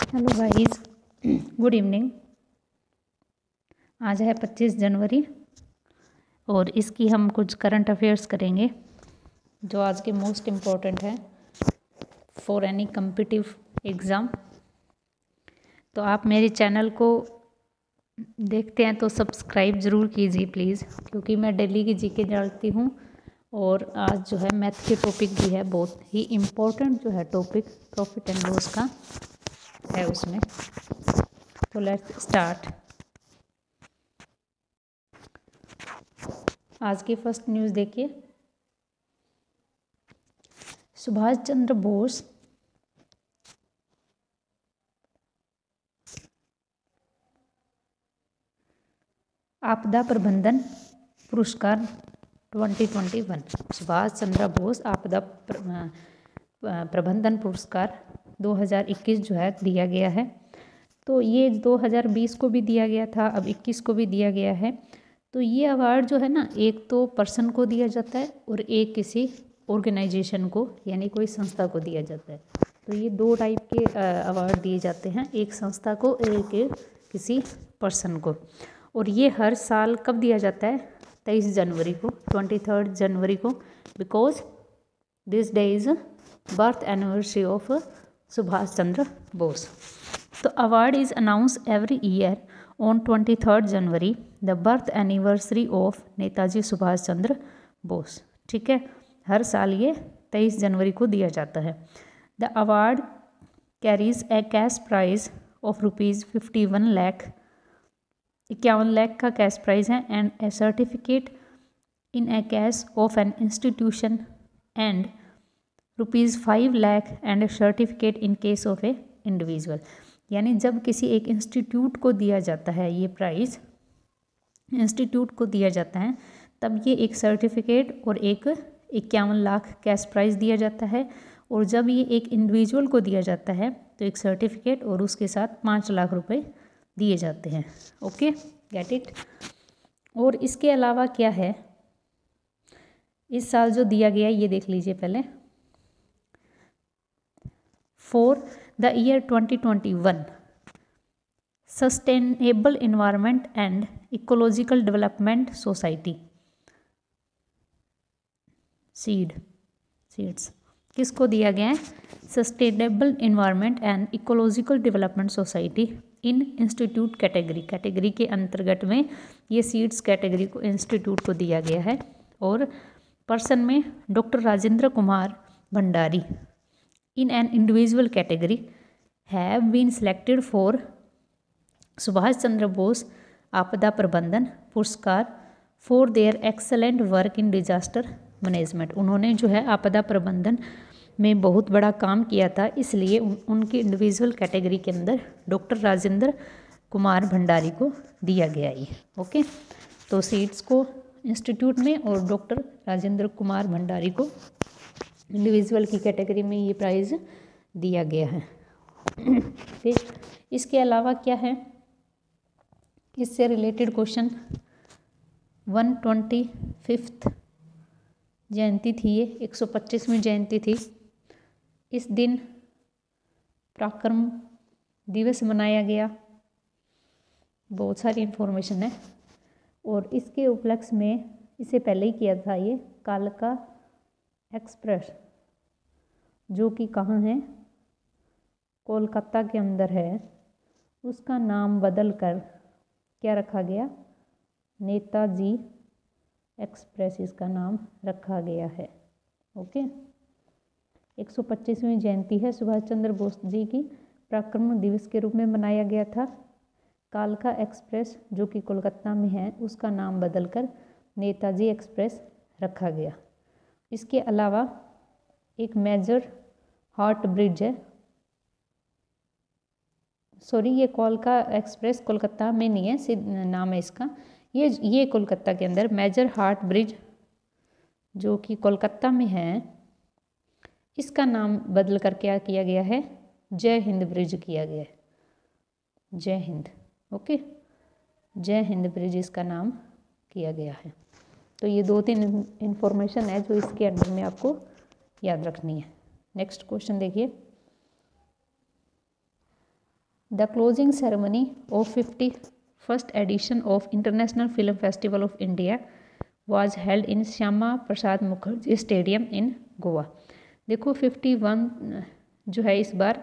Hello guys, good evening. आज है 25 जनवरी और इसकी हम कुछ करंट अफेयर्स करेंगे जो आज के मोस्ट इम्पोर्टेंट है फॉर एनी कम्पिटिटिव एग्ज़ाम। तो आप मेरे चैनल को देखते हैं तो सब्सक्राइब ज़रूर कीजिए प्लीज़, क्योंकि मैं डेली की जीके डालती हूँ और आज जो है मैथ के टॉपिक भी है, बहुत ही इम्पोर्टेंट जो है टॉपिक प्रॉफिट एंड लॉस का है उसमें। तो लेट्स स्टार्ट। आज की फर्स्ट न्यूज़ देखिए। सुभाष चंद्र बोस आपदा प्रबंधन पुरस्कार 2021। सुभाष चंद्र बोस आपदा प्रबंधन पुरस्कार 2021 जो है दिया गया है। तो ये 2020 को भी दिया गया था, अब 21 को भी दिया गया है। तो ये अवार्ड जो है ना, एक तो पर्सन को दिया जाता है और एक किसी ऑर्गेनाइजेशन को यानी कोई संस्था को दिया जाता है। तो ये दो टाइप के अवार्ड दिए जाते हैं, एक संस्था को, एक किसी पर्सन को। और ये हर साल कब दिया जाता है? 23 जनवरी को, 23 जनवरी को, because this day is birth anniversary of Subhash Chandra Bose. The award is announced every year on 23rd January, the birth anniversary of Netaji Subhash Chandra Bose. ठीक है, हर साल ये 23 जनवरी को दिया जाता है। The award carries a cash prize of ₹51 lakh, 51 lakh का कैश प्राइज है, and A certificate in A cash of an institution and ₹5 lakh and A certificate in case of A individual. यानी जब किसी एक इंस्टीट्यूट को दिया जाता है ये प्राइज़, इंस्टीट्यूट को दिया जाता है, तब ये एक सर्टिफिकेट और एक 51 लाख कैश प्राइज़ दिया जाता है। और जब ये एक इंडिविजुअल को दिया जाता है तो एक सर्टिफिकेट और उसके साथ 5 लाख रुपए दिए जाते हैं। Okay, get it. और इसके अलावा क्या है इस साल जो दिया गया ये देख लीजिए पहले। For the year 2021 sustainable environment and ecological development society seeds किसको दिया गया है? Sustainable environment and ecological development society in institute category के अंतर्गत में ये सीड्स कैटेगरी को इंस्टीट्यूट को दिया गया है। और पर्सन में doctor Rajendra Kumar Bhandari in an individual category have been selected for Subhash Chandra Bose आपदा प्रबंधन पुरस्कार for their excellent work in disaster management। उन्होंने जो है आपदा प्रबंधन में बहुत बड़ा काम किया था, इसलिए उनकी इंडिविजुअल कैटेगरी के अंदर डॉक्टर राजेंद्र कुमार भंडारी को दिया गया ये। ओके, तो सीट्स को इंस्टीट्यूट में और डॉक्टर राजेंद्र कुमार भंडारी को इंडिविजुअल की कैटेगरी में ये प्राइज़ दिया गया है। फिर इसके अलावा क्या है, इससे रिलेटेड क्वेश्चन 125 जयंती थी, ये 125वीं जयंती थी। इस दिन पराक्रम दिवस मनाया गया, बहुत सारी इन्फॉर्मेशन है। और इसके उपलक्ष्य में इसे पहले ही किया था ये कालका एक्सप्रेस, जो कि कहाँ है? कोलकाता के अंदर है। उसका नाम बदल कर क्या रखा गया? नेताजी एक्सप्रेस इसका नाम रखा गया है। ओके, 125वीं जयंती है सुभाष चंद्र बोस जी की, पराक्रम दिवस के रूप में मनाया गया था। कालका एक्सप्रेस जो कि कोलकाता में है, उसका नाम बदलकर नेताजी एक्सप्रेस रखा गया। इसके अलावा एक मेजर हार्ट ब्रिज है, सॉरी ये कोलका एक्सप्रेस कोलकाता में नहीं है, नाम है इसका, ये कोलकाता के अंदर मेजर हार्ट ब्रिज जो कि कोलकाता में है, इसका नाम बदल कर क्या किया गया है? जय हिंद ब्रिज किया गया है। जय हिंद। ओके, जय हिंद ब्रिज इसका नाम किया गया है। तो ये 2-3 इन्फॉर्मेशन है जो इसके अंदर में आपको याद रखनी है। नेक्स्ट क्वेश्चन देखिए। The closing ceremony of 51st edition of international film festival of India was held in Shyama Prasad Mukherjee stadium in Goa. देखो 51 जो है इस बार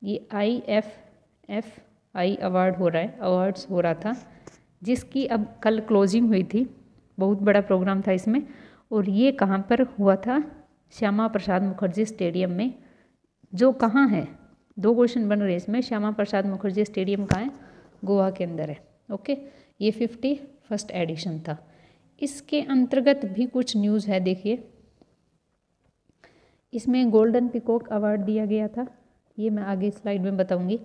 ये IFFI अवार्ड हो रहा है, अवार्ड्स हो रहा था, जिसकी अब कल क्लोजिंग हुई थी। बहुत बड़ा प्रोग्राम था इसमें, और ये कहाँ पर हुआ था? श्यामा प्रसाद मुखर्जी स्टेडियम में, जो कहाँ है? दो क्वेश्चन बन रहे हैं इसमें। श्यामा प्रसाद मुखर्जी स्टेडियम कहाँ है? गोवा के अंदर है। ओके, ये 51st एडिशन था। इसके अंतर्गत भी कुछ न्यूज़ है, देखिए। इसमें गोल्डन पिकॉक अवार्ड दिया गया था, ये मैं आगे स्लाइड में बताऊंगी।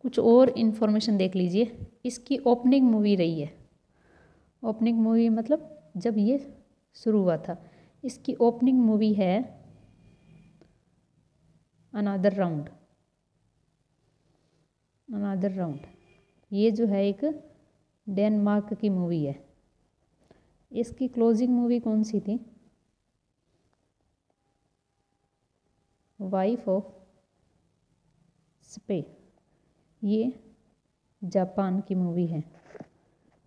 कुछ और इन्फॉर्मेशन देख लीजिए। इसकी ओपनिंग मूवी रही है, ओपनिंग मूवी मतलब जब ये शुरू हुआ था, इसकी ओपनिंग मूवी है अनदर राउंड। अनदर राउंड ये जो है एक डेनमार्क की मूवी है। इसकी क्लोजिंग मूवी कौन सी थी? वाइफ ऑफ स्पे, ये जापान की मूवी है।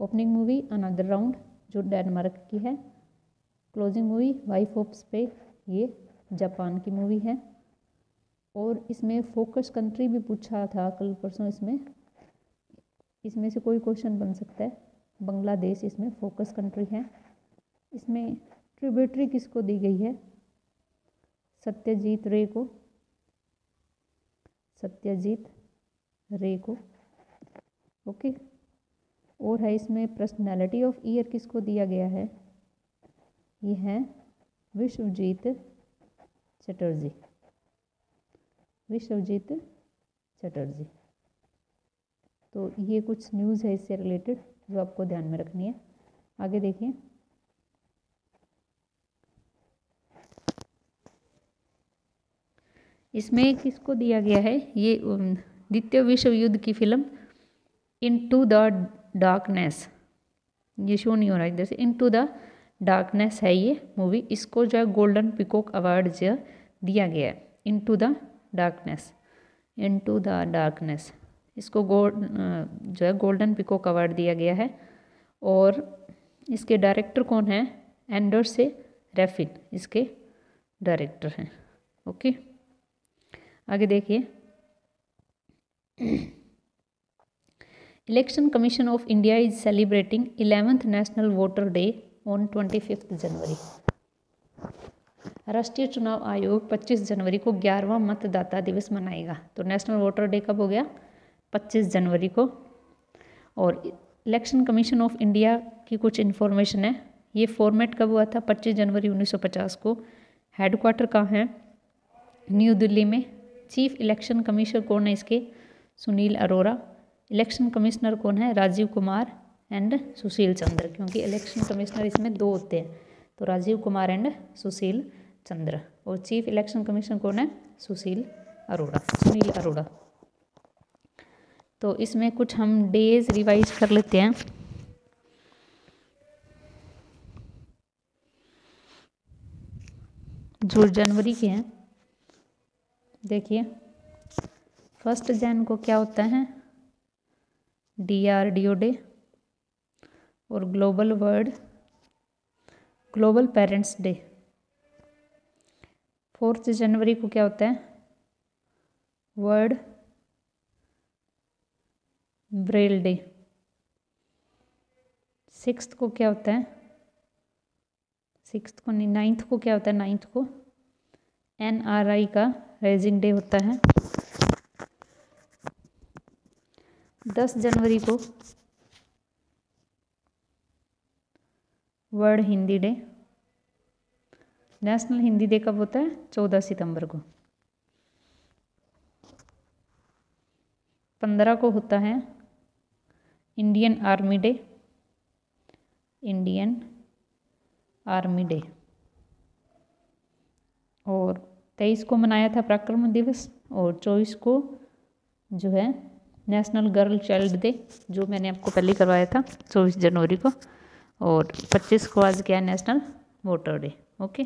ओपनिंग मूवी अनदर राउंड जो डेनमार्क की है, क्लोजिंग मूवी वाइफ ऑफ स्पे ये जापान की मूवी है। और इसमें फोकस कंट्री भी पूछा था कल परसों, इसमें से कोई क्वेश्चन बन सकता है। बांग्लादेश इसमें फोकस कंट्री है। इसमें ट्रिब्यूटरी किसको दी गई है? सत्यजीत रे को, सत्यजीत रे को। ओके, और है इसमें पर्सनैलिटी ऑफ ईयर किसको दिया गया है? ये है विश्वजीत चटर्जी, विश्वजीत चटर्जी। तो ये कुछ न्यूज़ है इससे रिलेटेड जो आपको ध्यान में रखनी है। आगे देखिए, इसमें किसको दिया गया है? ये द्वितीय विश्व युद्ध की फिल्म इनटू द डार्कनेस, ये शो नहीं हो रहा इधर से, इनटू द डार्कनेस है ये मूवी। इसको जो है गोल्डन पिकॉक अवार्ड जो दिया गया है, into the darkness, into the darkness, इसको जो है गोल्डन पिकॉक अवार्ड दिया गया है। और इसके डायरेक्टर कौन है? एंडर्स रैफिन इसके डायरेक्टर हैं। ओके, आगे देखिए, election commission of India is celebrating 11th national voter day on 25 जनवरी। राष्ट्रीय चुनाव आयोग 25 जनवरी को 11वां मतदाता दिवस मनाएगा। तो नेशनल वोटर डे कब हो गया? 25 जनवरी को। और इलेक्शन कमीशन ऑफ इंडिया की कुछ इन्फॉर्मेशन है। ये फॉर्मेट कब हुआ था? 25 जनवरी 1950 को। हेडक्वार्टर कहाँ है? न्यू दिल्ली में। चीफ इलेक्शन कमिश्नर कौन है इसके? सुनील अरोरा। इलेक्शन कमिश्नर कौन है? राजीव कुमार एंड सुशील चंद्र, क्योंकि इलेक्शन कमिश्नर इसमें दो होते हैं, तो राजीव कुमार एंड सुशील चंद्र। और चीफ इलेक्शन कमिश्नर कौन है? सुनील अरोड़ा। तो इसमें कुछ हम डेज रिवाइज कर लेते हैं। जो जनवरी के हैं, देखिए 1 जन को क्या होता है? DRDO day. और ग्लोबल पेरेंट्स डे। 4 जनवरी को क्या होता है? World Braille day. 6 को क्या होता है? 6 को नहीं, 9 को क्या होता है? 9 को NRI का राइजिंग डे होता है। 10 जनवरी को world Hindi day. National Hindi day कब होता है? 14 सितंबर को। 15 को होता है Indian army day, Indian army day. और 23 को मनाया था पराक्रम दिवस। और 24 को जो है नेशनल गर्ल चाइल्ड डे, जो मैंने आपको पहले करवाया था 24 जनवरी को। और 25 को आज क्या है? National voter day. Okay,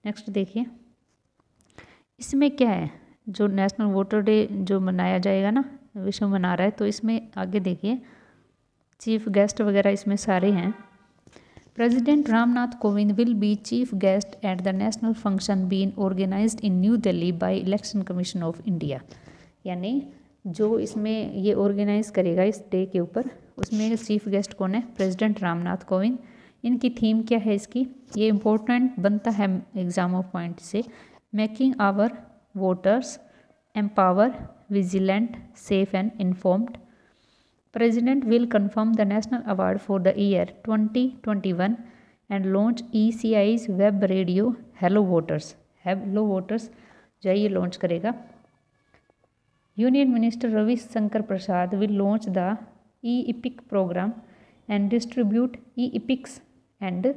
next देखिए, इसमें क्या है? जो नेशनल वोटर डे जो मनाया जाएगा ना, विश्व मना रहा है। तो इसमें आगे देखिए चीफ गेस्ट वगैरह इसमें सारे हैं। President Ramnath Kovind will be chief guest at the national function been organized in New Delhi by election commission of India. यानी जो इसमें ये ऑर्गेनाइज करेगा इस डे के ऊपर, उसमें चीफ गेस्ट कौन है? प्रेसिडेंट रामनाथ कोविंद। इनकी थीम क्या है इसकी? ये इम्पोर्टेंट बनता है एग्जाम ऑफ पॉइंट से। Making our voters empower vigilant safe and informed. President will confirm the national award for the year 2021 and launch ECI's web radio Hello Voters। Hello Voters जो है ये लॉन्च करेगा। Union minister Ravi Shankar Prasad will launch the e-epic program and distribute e-epics and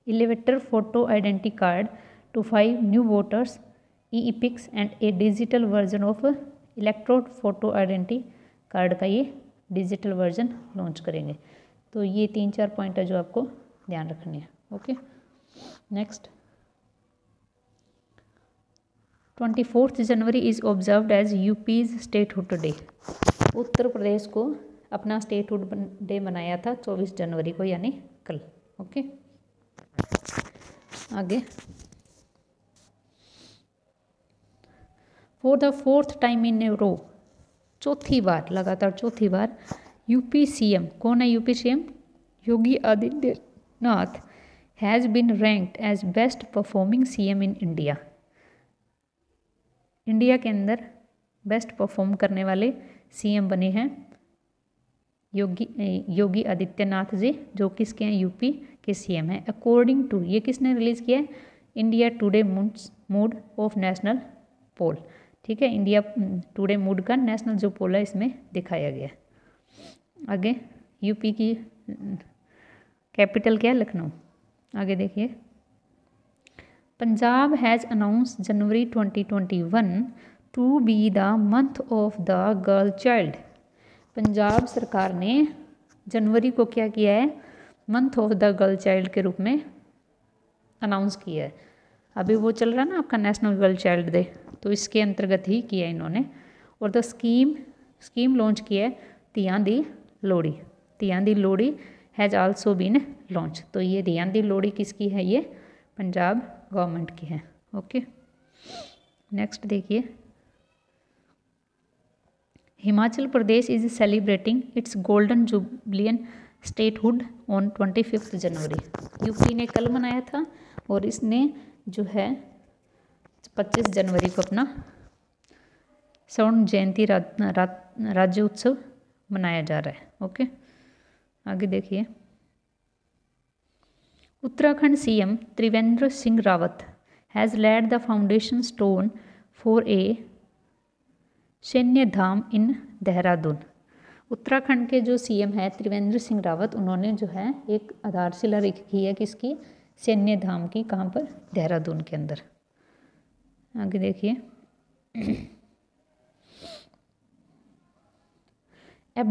elevator photo identity card to 5 new voters, e-epics and a digital version of electrode photo identity card का ये digital version launch करेंगे। तो ये 3-4 point है जो आपको ध्यान रखने हैं। Okay, next 24 January is observed as UP's statehood day. Uttar Pradesh को अपना स्टेटहुड डे मनाया था 24 जनवरी को, यानी कल। ओके, आगे for the 4th time in a row, चौथी बार, लगातार चौथी बार यूपी सीएम, कौन है UP CM? Yogi Adityanath has been ranked as best performing CM in India. India के अंदर बेस्ट परफॉर्म करने वाले सीएम बने हैं योगी आदित्यनाथ जी, जो किसके हैं? यूपी के सीएम हैं। अकॉर्डिंग टू, ये किसने रिलीज़ किया है? India Today mood of national poll. ठीक है, इंडिया टुडे मूड का नेशनल जो पोल है इसमें दिखाया गया। आगे यूपी की कैपिटल क्या है? लखनऊ। आगे देखिए, Punjab has announce January 2021 to be the month of the girl child. Punjab सरकार ने जनवरी को क्या किया है? Month of the girl child के रूप में अनाउंस किया है। अभी वो चल रहा है ना आपका नेशनल गर्ल चाइल्ड डे, तो इसके अंतर्गत ही किया इन्होंने। और द स्कीम लॉन्च किया है तियां Di Lohri. Tiyan Di Lohri has also been launch. तो ये तियां दी लोहड़ी किसकी है? ये पंजाब गवर्नमेंट की है। ओके, नेक्स्ट देखिए, Himachal Pradesh is celebrating its golden jubilee statehood on 25 January. UP ने कल मनाया था और इसने जो है 25 जनवरी को अपना स्वर्ण जयंती राज्य उत्सव मनाया जा रहा है। ओके, आगे देखिए, Uttarakhand CM Trivendra Singh Rawat has led the foundation stone for a Sainya Dham इन देहरादून। उत्तराखंड के जो सीएम है त्रिवेंद्र सिंह रावत, उन्होंने जो है एक आधारशिला रखी है किसकी? सैन्य धाम की। कहाँ पर? देहरादून के अंदर। आगे देखिए, एक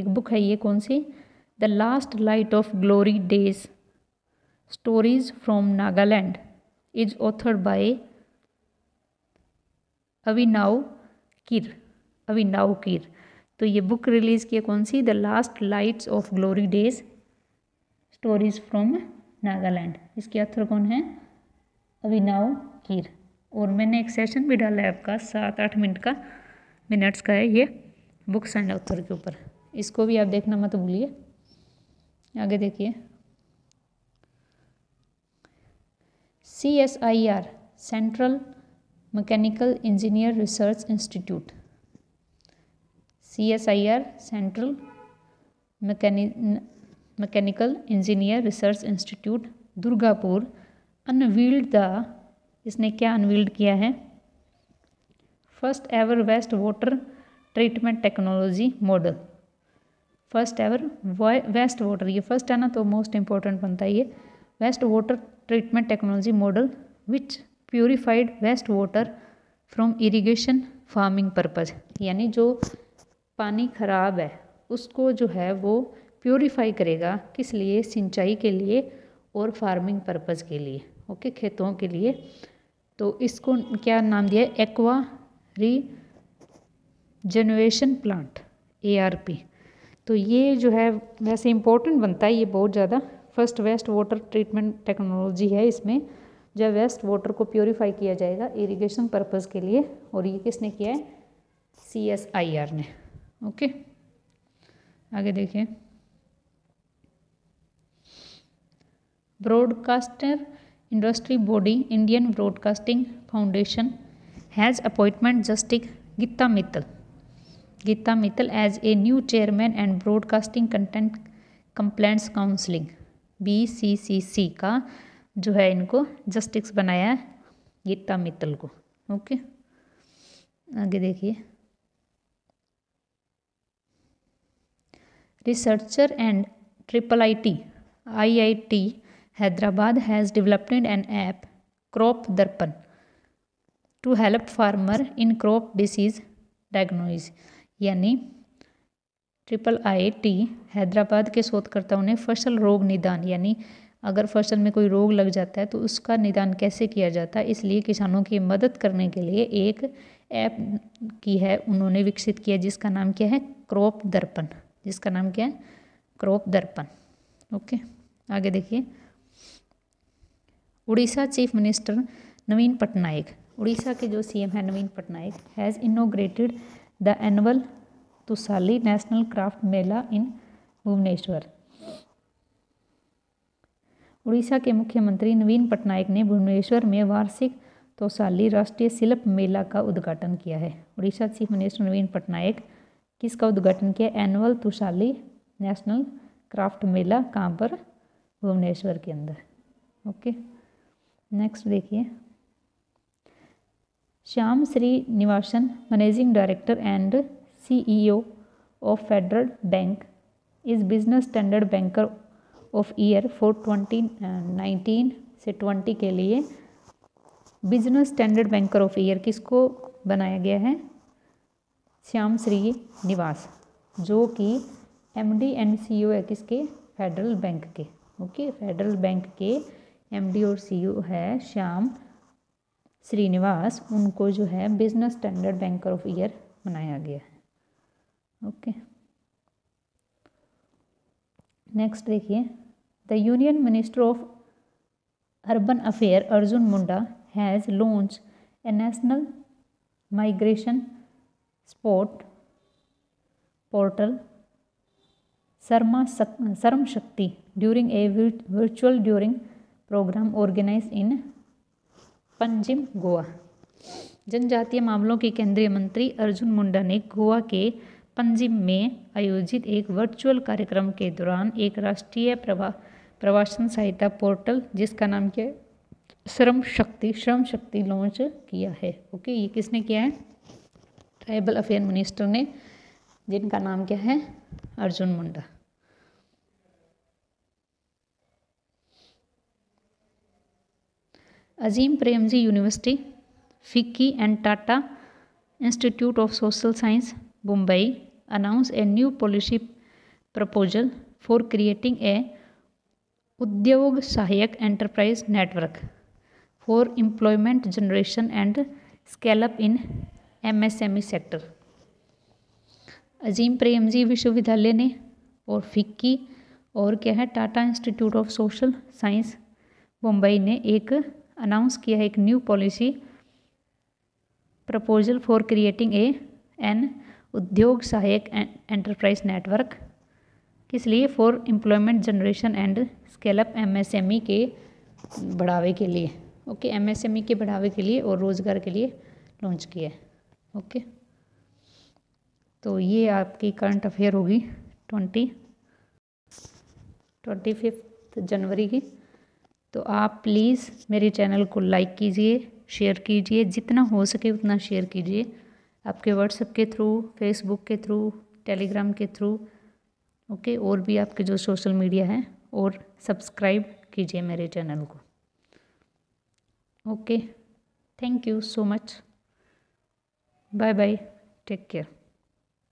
बुक है ये कौन सी? The last light of glory days stories from Nagaland is authored by Abhinav Kir. तो ये बुक रिलीज़ की कौन सी? The last lights of glory days stories from Nagaland. इसके ऑथर कौन है? अभिनव कीर। और मैंने एक सेशन भी डाला है आपका 7-8 मिनट्स का है ये बुक्स एंड ऑथर के ऊपर, इसको भी आप देखना मत भूलिए। आगे देखिए, CSIR central mechanical engineer research institute. CSIR central mechanical engineer research institute Durgapur unveiled the, इसने क्या अनवील्ड किया है? First ever waste water treatment technology model. First ever waste water, ये फर्स्ट है ना तो मोस्ट इम्पोर्टेंट बनता है ये। Waste water treatment technology model which purified waste water from irrigation farming purpose. यानी जो पानी खराब है उसको जो है वो प्यूरिफाई करेगा, किस लिए? सिंचाई के लिए और फार्मिंग पर्पज़ के लिए। ओके, खेतों के लिए। तो इसको क्या नाम दिया है? Aqua regeneration plant ARP। तो ये जो है वैसे इम्पोर्टेंट बनता है ये बहुत ज़्यादा। First waste water treatment technology है इसमें, जब वेस्ट वाटर को प्योरीफाई किया जाएगा इरिगेशन पर्पज़ के लिए, और ये किसने किया है? CSIR ने। ओके, आगे देखिए। Broadcaster industry body Indian broadcasting foundation has appointment justice Geeta Mittal as a new chairman and broadcasting content complaints counselling BCCC का जो है इनको जस्टिस बनाया है गीता मित्तल को। ओके, आगे देखिए। Researcher and IIT Hyderabad has developed an app, Crop Darpan, to help farmer in crop disease diagnosis। यानी IIT हैदराबाद के शोधकर्ताओं ने फसल रोग निदान, यानी अगर फसल में कोई रोग लग जाता है तो उसका निदान कैसे किया जाता है, इसलिए किसानों की मदद करने के लिए एक ऐप की है उन्होंने विकसित किया, जिसका नाम क्या है? क्रॉप दर्पण। जिसका नाम क्या है? क्रॉप दर्पण। ओके, आगे देखिए। उड़ीसा चीफ मिनिस्टर नवीन पटनायक, उड़ीसा के जो CM है Naveen Patnaik, has inaugurated the annual Tusali national craft mela in Bhubaneswar. Orissa के मुख्यमंत्री नवीन पटनायक ने भुवनेश्वर में वार्षिक तोसाली राष्ट्रीय शिल्प मेला का उद्घाटन किया है। उड़ीसा चीफ मिनिस्टर नवीन पटनायक किसका उद्घाटन किया? एनुअल तुसाली नेशनल क्राफ्ट मेला। कहाँ पर? भुवनेश्वर के अंदर। ओके, नेक्स्ट देखिए। Shyam Srinivasan, managing director and CEO of federal bank, is business standard banker of year for 2019 से 20 के लिए business standard banker of year किसको बनाया गया है? श्याम श्रीनिवास, जो कि MD एंड CEO है किसके? फेडरल बैंक के। ओके, फेडरल बैंक के MD और CEO है श्याम श्रीनिवास, उनको जो है business standard banker of year बनाया गया है। ओके, नेक्स्ट देखिए। The union minister of urban affair Arjun Munda has launch a national migration spot portal Shram Shakti during a virtual program organize in Panjim, Goa. जनजातीय मामलों के केंद्रीय मंत्री अर्जुन मुंडा ने गोवा के पंजिम में आयोजित एक वर्चुअल कार्यक्रम के दौरान एक राष्ट्रीय प्रवासन सहायता पोर्टल, जिसका नाम क्या है? श्रम शक्ति लॉन्च किया है। ओके, ये किसने किया है? ट्राइबल अफेयर मिनिस्टर ने, जिनका नाम क्या है? Arjun Munda. Azim Premji university, FICCI and Tata institute of social science, Mumbai announce a new policy proposal for creating a Udyog Sahayak enterprise network for employment generation and scale up in MSME sector. Azim Premji विश्वविद्यालय ने और फिक्की और क्या है? Tata institute of social science, Mumbai ने एक अनाउंस किया है एक new policy proposal for creating an Udyog Sahayak enterprise network, किस लिए? For employment generation and scale up MSME के बढ़ावे के लिए। ओके, MSME के बढ़ावे के लिए और रोजगार के लिए लॉन्च किया है। ओके, तो ये आपकी करंट अफेयर होगी 25 जनवरी की। तो आप प्लीज़ मेरे चैनल को लाइक कीजिए, शेयर कीजिए, जितना हो सके उतना शेयर कीजिए, आपके व्हाट्सएप के थ्रू, फेसबुक के थ्रू, टेलीग्राम के थ्रू। ओके, और भी आपके जो सोशल मीडिया हैं, और सब्सक्राइब कीजिए मेरे चैनल को। Okay, thank you so much, bye bye, take care.